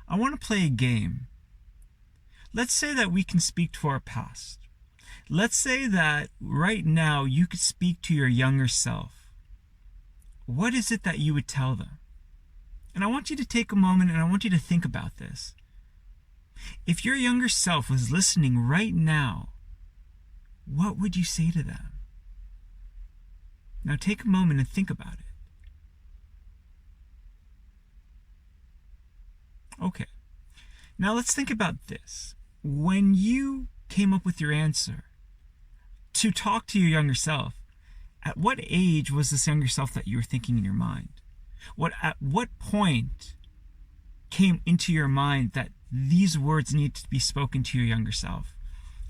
I want to play a game. Let's say that we can speak to our past. Let's say that right now you could speak to your younger self. What is it that you would tell them? And I want you to take a moment and I want you to think about this. If your younger self was listening right now, what would you say to them? Now take a moment and think about it. Okay. Now let's think about this. When you came up with your answer to talk to your younger self, at what age was this younger self that you were thinking in your mind? At what point came into your mind that these words need to be spoken to your younger self?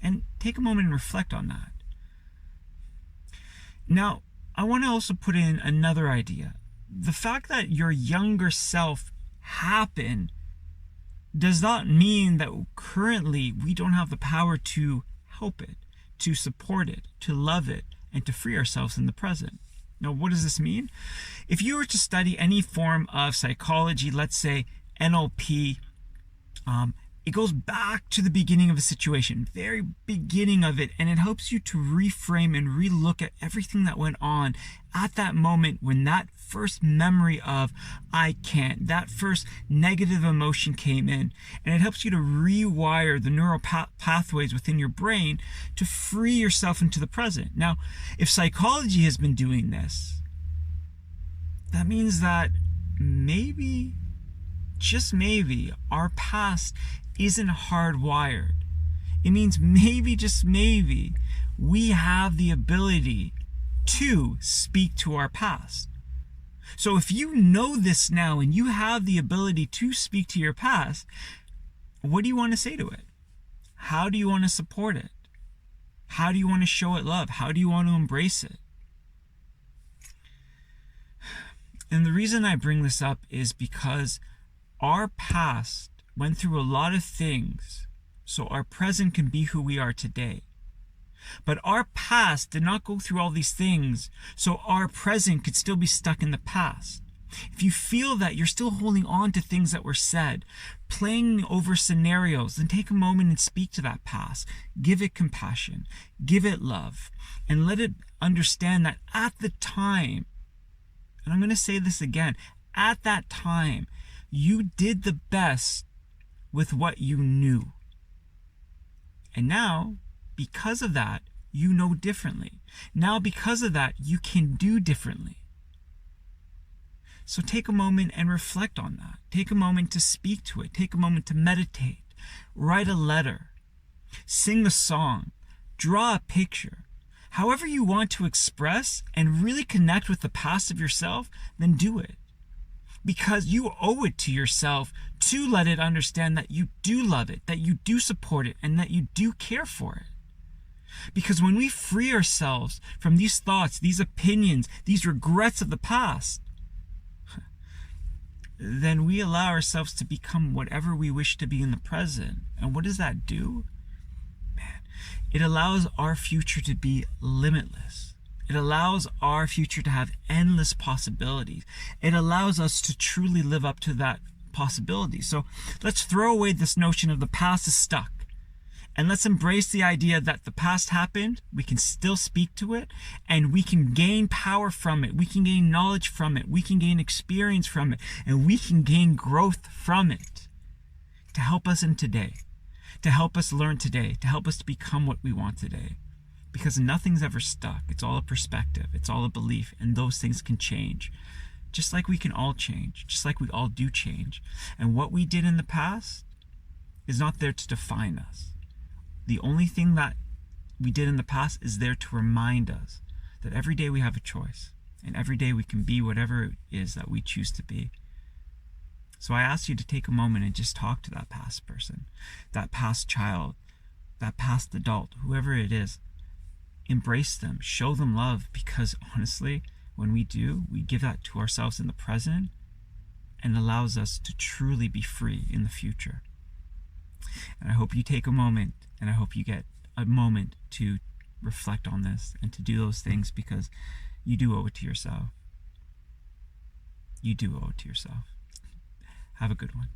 And take a moment and reflect on that. Now, I want to also put in another idea. The fact that your younger self happened does not mean that currently we don't have the power to help it, to support it, to love it, and to free ourselves in the present. Now, what does this mean? If you were to study any form of psychology, let's say NLP, it goes back to the beginning of a situation, very beginning of it, and it helps you to reframe and relook at everything that went on at that moment when that first memory of I can't, that first negative emotion came in, and it helps you to rewire the neural pathways within your brain to free yourself into the present. Now, if psychology has been doing this, that means that maybe, just maybe, our past isn't hardwired. It means maybe, just maybe, we have the ability to speak to our past. So if you know this now and you have the ability to speak to your past, what do you want to say to it? How do you want to support it? How do you want to show it love? How do you want to embrace it? And the reason I bring this up is because our past went through a lot of things so our present can be who we are today. But our past did not go through all these things so our present could still be stuck in the past. If you feel that you're still holding on to things that were said, playing over scenarios, then take a moment and speak to that past. Give it compassion, give it love, and let it understand that at the time, and I'm going to say this again, at that time, you did the best with what you knew. And now, because of that, you know differently. Now, because of that, you can do differently. So take a moment and reflect on that. Take a moment to speak to it. Take a moment to meditate. Write a letter. Sing a song. Draw a picture. However you want to express and really connect with the past of yourself, then do it. Because you owe it to yourself to let it understand that you do love it, that you do support it, and that you do care for it. Because when we free ourselves from these thoughts, these opinions, these regrets of the past, then we allow ourselves to become whatever we wish to be in the present. And what does that do? Man, it allows our future to be limitless. It allows our future to have endless possibilities. It allows us to truly live up to that possibility. So let's throw away this notion of the past is stuck. And let's embrace the idea that the past happened, we can still speak to it, and we can gain power from it. We can gain knowledge from it. We can gain experience from it. And we can gain growth from it to help us in today, to help us learn today, to help us to become what we want today. Because nothing's ever stuck. It's all a perspective. It's all a belief. And those things can change. Just like we can all change. Just like we all do change. And what we did in the past is not there to define us. The only thing that we did in the past is there to remind us that every day we have a choice. And every day we can be whatever it is that we choose to be. So I ask you to take a moment and just talk to that past person, that past child, that past adult, whoever it is. Embrace them, show them love, because honestly, when we do, we give that to ourselves in the present and allows us to truly be free in the future. And I hope you take a moment, and I hope you get a moment to reflect on this and to do those things, because you do owe it to yourself. You do owe it to yourself. Have a good one.